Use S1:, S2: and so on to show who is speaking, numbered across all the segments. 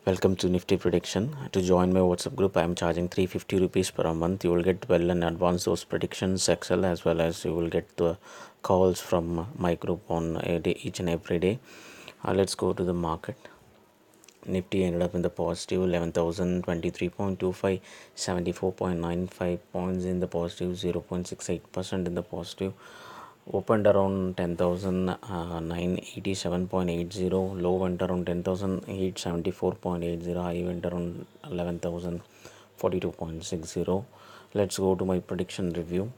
S1: Welcome to Nifty prediction. To join my WhatsApp group, I am charging 350 rupees per month. You will get well in advance those predictions, Excel, as well as you will get the calls from my group on a day, each and every day. Let's go to the market. Nifty ended up in the positive 11,023.25, 74.95 points in the positive, 0.68% in the positive. Opened around 10,987.80, low went around 10,874.80, high went around 11,042.60. Let's go to my prediction review.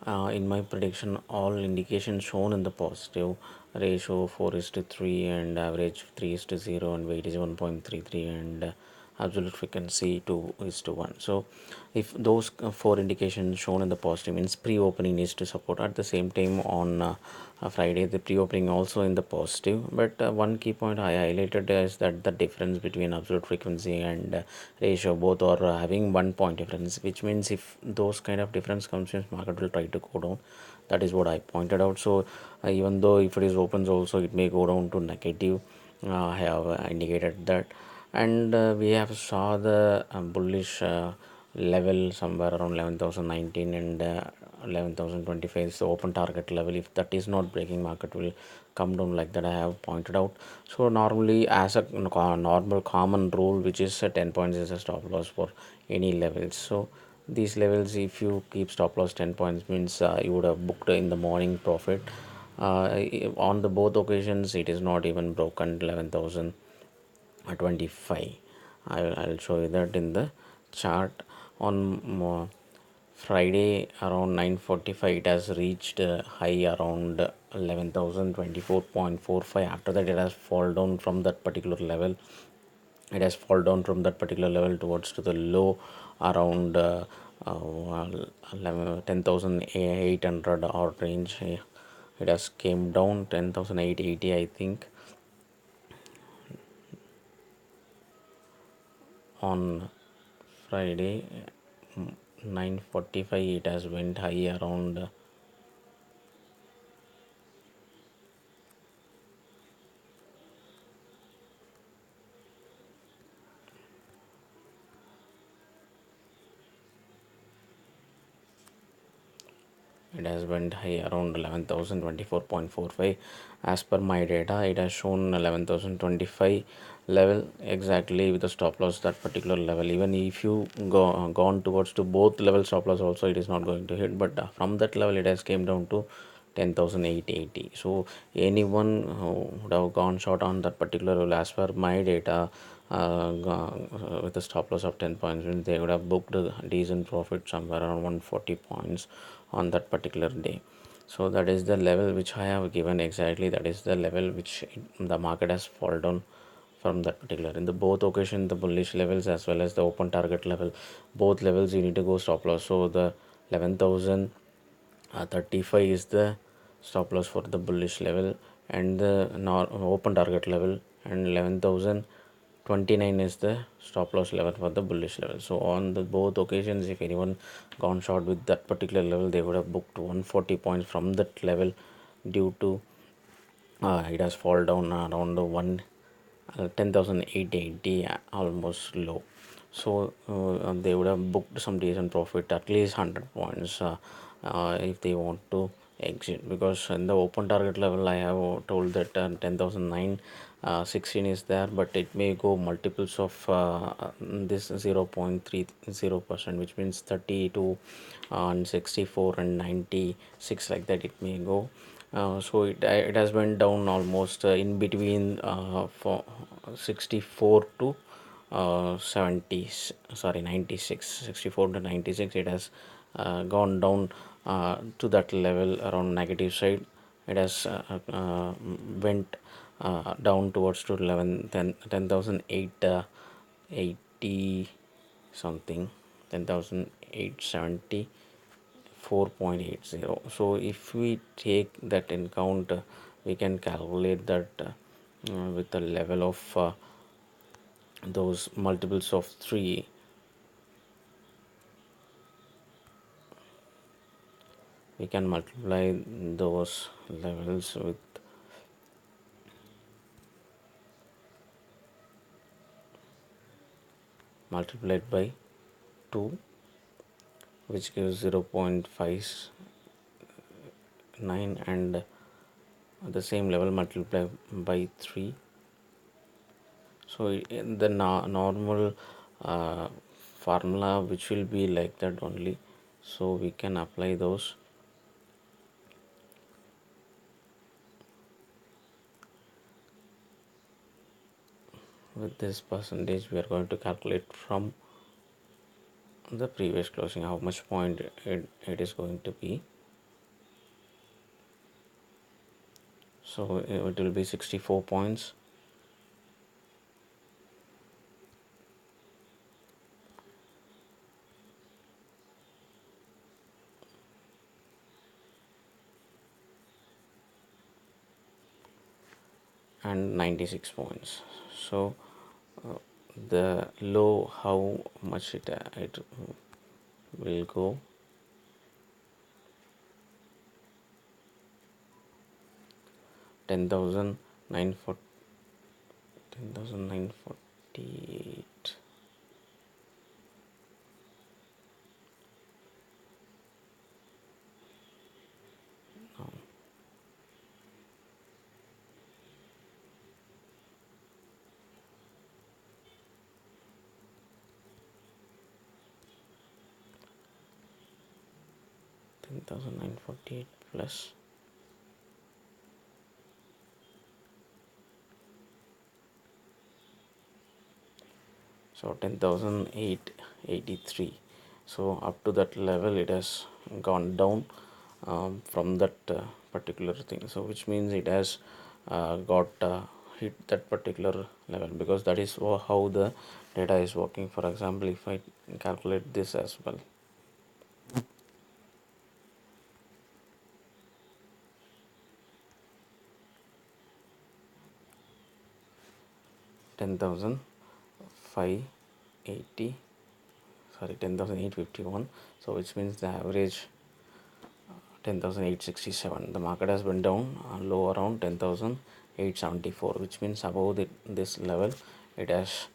S1: In my prediction, all indications shown in the positive. Ratio 4:3 and average 3:0 and weight is 1.33 and absolute frequency 2:1. So if those four indications shown in the positive means pre-opening needs to support. At the same time on Friday the pre-opening also in the positive, but one key point I highlighted is that the difference between absolute frequency and ratio both are having 1 point difference, which means if those kind of difference comes in, market will try to go down. That is what I pointed out. So even though if it is opens also, it may go down to negative. I have indicated that. And we have saw the bullish level somewhere around 11,019 and 11,025 is the open target level. If that is not breaking, market will come down, like that I have pointed out. So normally, as a normal common rule, which is 10 points is a stop loss for any levels. So these levels, if you keep stop loss 10 points, means you would have booked in the morning profit. On the both occasions, it is not even broken 11,025. I'll show you that in the chart. On Friday around 9:45, it has reached high around 11,024.45. After that, it has fallen down from that particular level. It has fallen down from that particular level towards to the low around 10,800 or range. It has came down 10,880, I think. On Friday 9:45, it has went high around it has went high around 11,024.45. As per my data, it has shown 11,025 level exactly with the stop loss that particular level. Even if you gone towards to both level stop loss also, it is not going to hit, but from that level it has came down to 10,880. So anyone who would have gone short on that particular level, as per my data, with a stop loss of 10 points, means they would have booked a decent profit somewhere around 140 points on that particular day. So that is the level which I have given exactly. That is the level which the market has fallen down from that particular. In the both occasion, the bullish levels as well as the open target level, both levels you need to go stop loss. So the 11,035 is the stop loss for the bullish level, and the open target level, and 11,029 is the stop loss level for the bullish level. So on the both occasions, if anyone gone short with that particular level, they would have booked 140 points from that level, due to it has fallen down around the 10,880 almost low. So they would have booked some decent profit, at least 100 points, if they want to exit, because in the open target level I have told that 10,009 16 is there, but it may go multiples of this 0.30%, which means 32 and 64 and 96, like that it may go. So it has went down almost in between for 64 to 70, sorry, 96, 64 to 96. It has gone down to that level around negative side. It has went down towards to 10,080 something, 10,870 4.80. So if we take that in count, we can calculate that with the level of those multiples of 3, we can multiply those levels with multiplied by 2, which gives 0.59, and the same level multiplied by 3. So in the normal uh, formula which will be like that only, so we can apply those. With this percentage we are going to calculate from the previous closing how much point it is going to be. So it will be 64 points. And 96 points. So the low, how much it will go? 10,940, 10,948. No, 10,948 plus. So 10,883. So up to that level it has gone down from that particular thing. So which means it has got hit that particular level, because that is how the data is working. For example, if I calculate this as well, 10,580, sorry, 10,851. So which means the average 10,867. The market has been down low around 10,874, which means above this level it has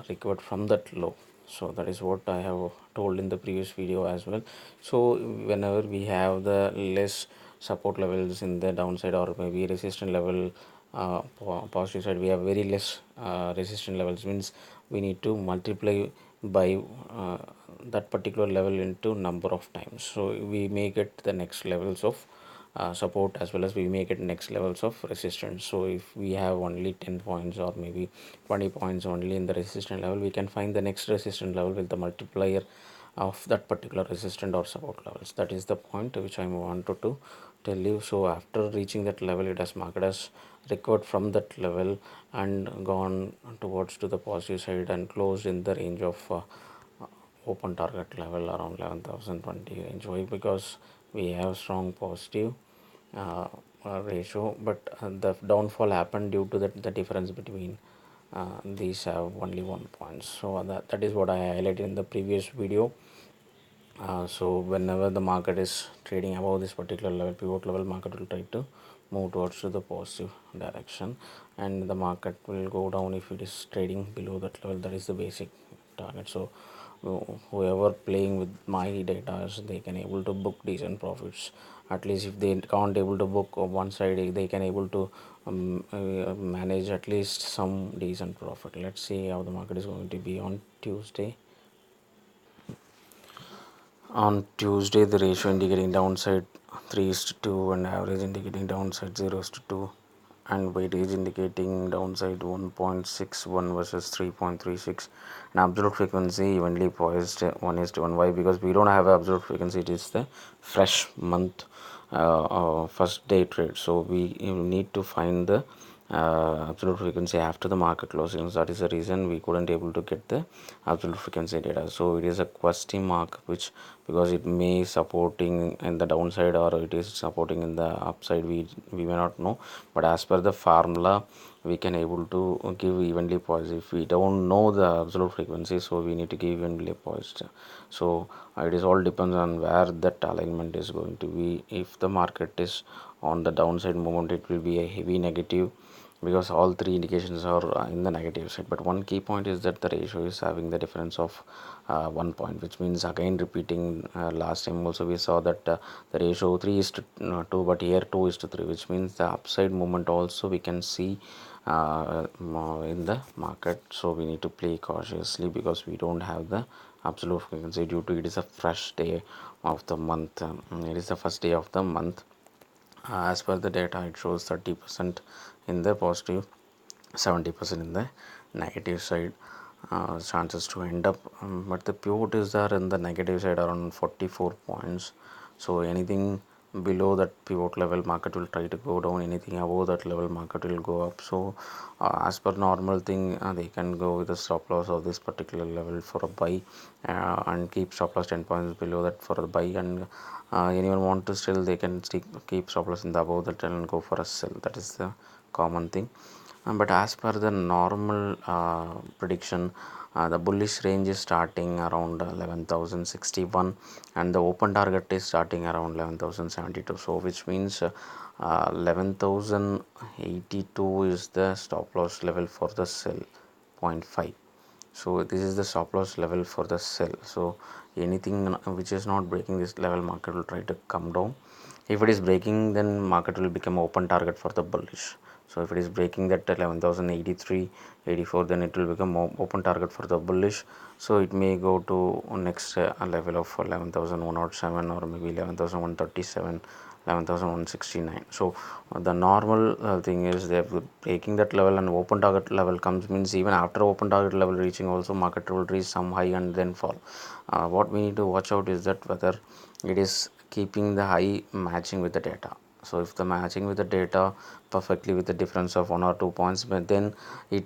S1: recovered from that low. So that is what I have told in the previous video as well. So whenever we have the less support levels in the downside, or maybe resistance level positive side, we have very less resistance levels, means we need to multiply by that particular level into number of times, so we may get the next levels of support, as well as we may get next levels of resistance. So if we have only 10 points or maybe 20 points only in the resistance level, we can find the next resistance level with the multiplier of that particular resistance or support levels. That is the point which I wanted to tell you. So after reaching that level, it has market has recovered from that level and gone towards to the positive side and closed in the range of open target level around 11,020 range. Why? Because we have strong positive ratio, but the downfall happened due to the difference between these have only 1 point. So that is what I highlighted in the previous video. So whenever the market is trading above this particular level, pivot level, market will try to move towards to the positive direction, and the market will go down if it is trading below that level. That is the basic target. So whoever playing with my data, they can able to book decent profits. At least if they can't able to book on one side, they can able to manage at least some decent profit. Let's see how the market is going to be on Tuesday. On Tuesday, the ratio indicating downside 3:2, and average indicating downside 0:2, and weightage indicating downside 1.61 versus 3.36, and absolute frequency evenly poised 1:1. Why? Because we don't have absolute frequency. It is the fresh month first day trade, so we need to find the absolute frequency after the market closings. That is the reason we couldn't able to get the absolute frequency data. So it is a question mark, which, because it may supporting in the downside or it is supporting in the upside, we may not know. But as per the formula, we can able to give evenly poised. If we don't know the absolute frequency, so we need to give evenly poised. So it is all depends on where that alignment is going to be. If the market is on the downside movement, it will be a heavy negative, because all three indications are in the negative side. But one key point is that the ratio is having the difference of 1 point, which means again repeating last time also we saw that the ratio 3 is to 2, but here 2 is to 3, which means the upside movement also we can see in the market. So we need to play cautiously, because we don't have the absolute frequency due to it is a fresh day of the month. It is the first day of the month. As per the data, it shows 30% in the positive, 70% in the negative side, chances to end up. But the pivot is there in the negative side around 44 points. So anything below that pivot level, market will try to go down. Anything above that level, market will go up. So as per normal thing, they can go with the stop loss of this particular level for a buy, and keep stop loss 10 points below that for a buy. And anyone want to sell, they can keep stop loss in the above that and go for a sell. That is the common thing. But as per the normal prediction, the bullish range is starting around 11,061, and the open target is starting around 11,072. So which means 11,082 is the stop loss level for the sell, zero point 0.5. So this is the stop loss level for the sell. So anything which is not breaking this level, market will try to come down. If it is breaking, then market will become open target for the bullish. So if it is breaking that 11,083, 84, then it will become open target for the bullish. So it may go to next level of 11,107, or maybe 11,137, 11,169. So the normal thing is they are breaking that level, and open target level comes, means even after open target level reaching also, market will reach some high and then fall. What we need to watch out is that whether it is keeping the high matching with the data. So if the matching with the data perfectly with the difference of 1 or 2 points, but then it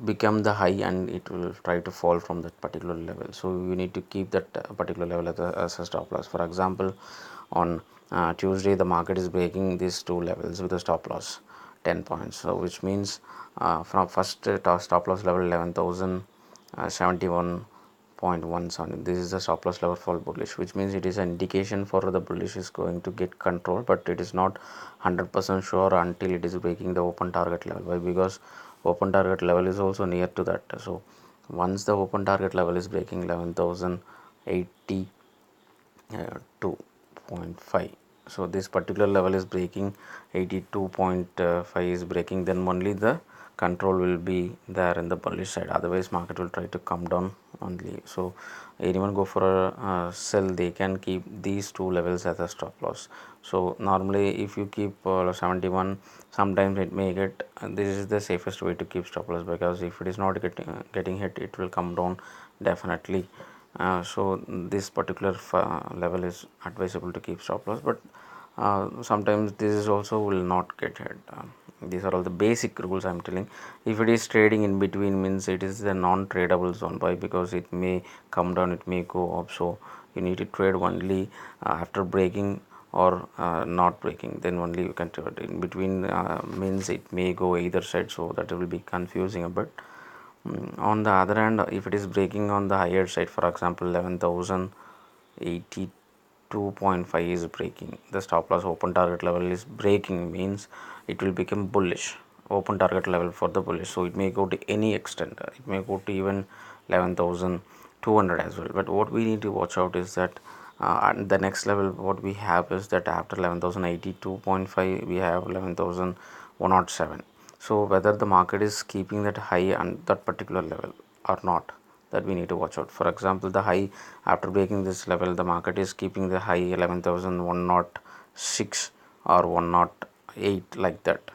S1: become the high, and it will try to fall from that particular level. So you need to keep that particular level as a stop loss. For example, on Tuesday, the market is breaking these two levels with a stop loss 10 points. So which means from first stop loss level 11,071.17, this is the stop loss level for bullish, which means it is an indication for the bullish is going to get control, but it is not 100% sure until it is breaking the open target level. Why? Because open target level is also near to that. So once the open target level is breaking 11,080 2.5, so this particular level is breaking, 82.5 is breaking, then only the control will be there in the bullish side. Otherwise market will try to come down only. So anyone go for a sell, they can keep these two levels as a stop loss. So normally if you keep 71, sometimes it may get, this is the safest way to keep stop loss, because if it is not getting hit, it will come down definitely. So this particular level is advisable to keep stop loss, but sometimes this is also will not get hit. These are all the basic rules I am telling. If it is trading in between, means it is the non-tradable zone. Why? Because it may come down, it may go up. So you need to trade only after breaking or not breaking, then only you can trade. In between means it may go either side, so that will be confusing a bit. On the other hand, if it is breaking on the higher side, for example 11,082.5 is breaking, the stop loss open target level is breaking, means it will become bullish, open target level for the bullish. So it may go to any extent, it may go to even 11,200 as well. But what we need to watch out is that at the next level what we have is that after 11,082.5 we have 11,107. So whether the market is keeping that high on that particular level or not, that we need to watch out. For example, the high after breaking this level, the market is keeping the high 11,106 or 108, like that,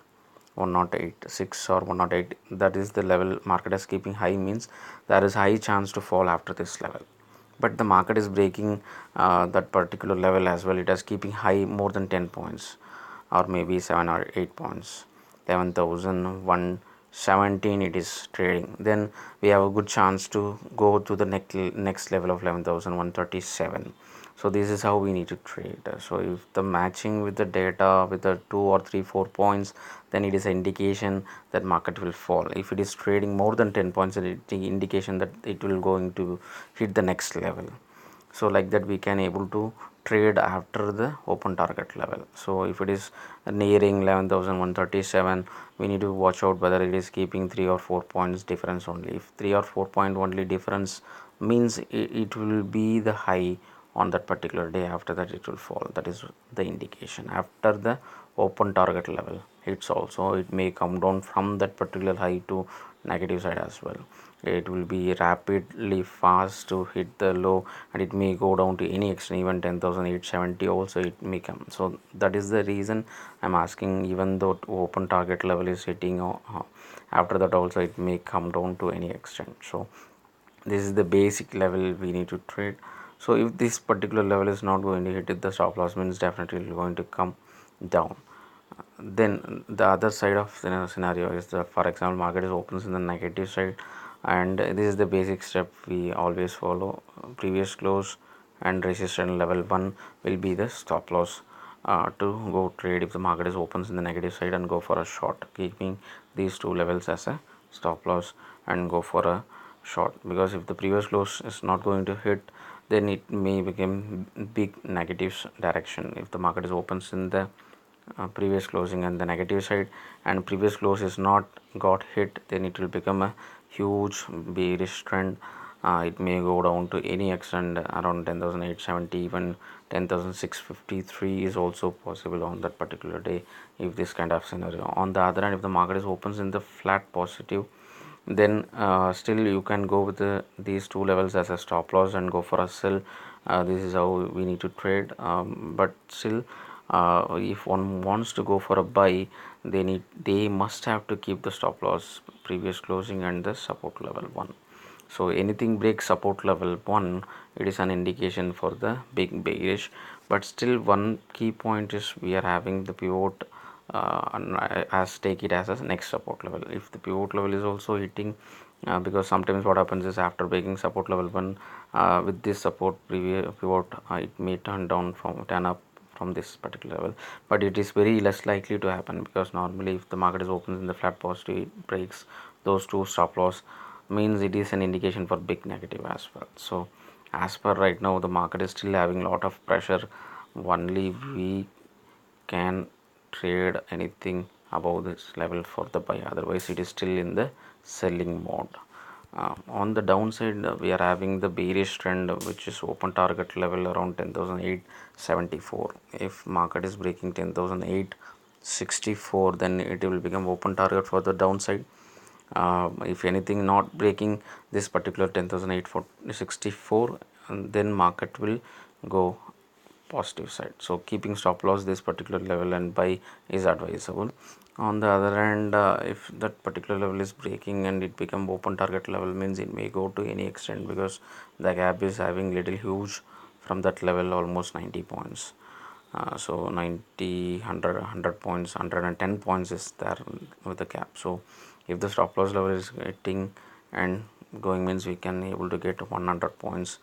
S1: 108.6 or 108, that is the level market is keeping high, means there is high chance to fall after this level. But the market is breaking that particular level as well, it is keeping high more than 10 points or maybe 7 or 8 points, 11,117 it is trading, then we have a good chance to go to the next level of 11,137. So this is how we need to trade. So if the matching with the data with the 2 or 3 4 points, then it is an indication that market will fall. If it is trading more than 10 points, it is the indication that it will going to hit the next level. So like that we can able to trade after the open target level. So if it is nearing 11,137, we need to watch out whether it is keeping 3 or 4 points difference only. If 3 or 4 point only difference means it will be the high on that particular day, after that it will fall. That is the indication. After the open target level hits also, it may come down from that particular high to negative side as well. It will be rapidly fast to hit the low, and it may go down to any extent, even 10,870 also it may come. So that is the reason I'm asking, even though open target level is hitting, after that also it may come down to any extent. So this is the basic level we need to trade. So if this particular level is not going to hit it, the stop loss means definitely going to come down. Then the other side of scenario is the, for example, market is opens in the negative side, and this is the basic step we always follow. Previous close and resistance level 1 will be the stop loss to go trade if the market is opens in the negative side, and go for a short, keeping these two levels as a stop loss and go for a short. Because if the previous close is not going to hit, then it may become big negative direction. If the market is opens in the previous closing and the negative side, and previous close is not got hit, then it will become a huge bearish trend. It may go down to any extent around 10,870, even 10,653 is also possible on that particular day if this kind of scenario. On the other hand, if the market is opens in the flat positive, then still you can go with these two levels as a stop loss and go for a sell. This is how we need to trade, but still if one wants to go for a buy, they must have to keep the stop loss previous closing and the support level 1. So anything breaks support level 1, it is an indication for the big bearish. But still one key point is we are having the pivot, as take it as a next support level. If the pivot level is also hitting, because sometimes what happens is after breaking support level 1, with this support previous pivot, it may turn up from this particular level, but it is very less likely to happen, because normally if the market is opens in the flat positive, it breaks those two stop loss, means it is an indication for big negative as well. So as per right now, the market is still having a lot of pressure. Only we can trade anything above this level for the buy, otherwise it is still in the selling mode. On the downside, we are having the bearish trend, which is open target level around 10,874. If market is breaking 10,864, then it will become open target for the downside. If anything not breaking this particular 10,864, then market will go positive side. So keeping stop loss this particular level and buy is advisable. On the other hand, if that particular level is breaking and it become open target level, means it may go to any extent, because the gap is having little huge from that level, almost 90 points. So 90, 100 points, 110 points is there with the gap. So if the stop loss level is hitting and going, means we can able to get 100 points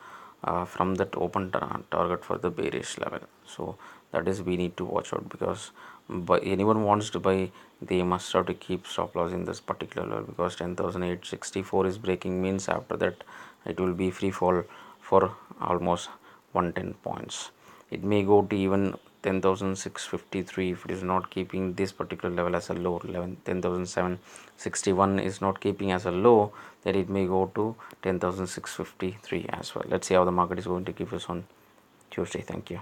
S1: from that open target for the bearish level. So that is we need to watch out, because anyone wants to buy, they must have to keep stop loss in this particular level, because 10,864 is breaking, means after that it will be free fall for almost 110 points. It may go to even 10,653 if it is not keeping this particular level as a low. 10,761 is not keeping as a low, then it may go to 10,653 as well. Let's see how the market is going to give us on Tuesday. Thank you.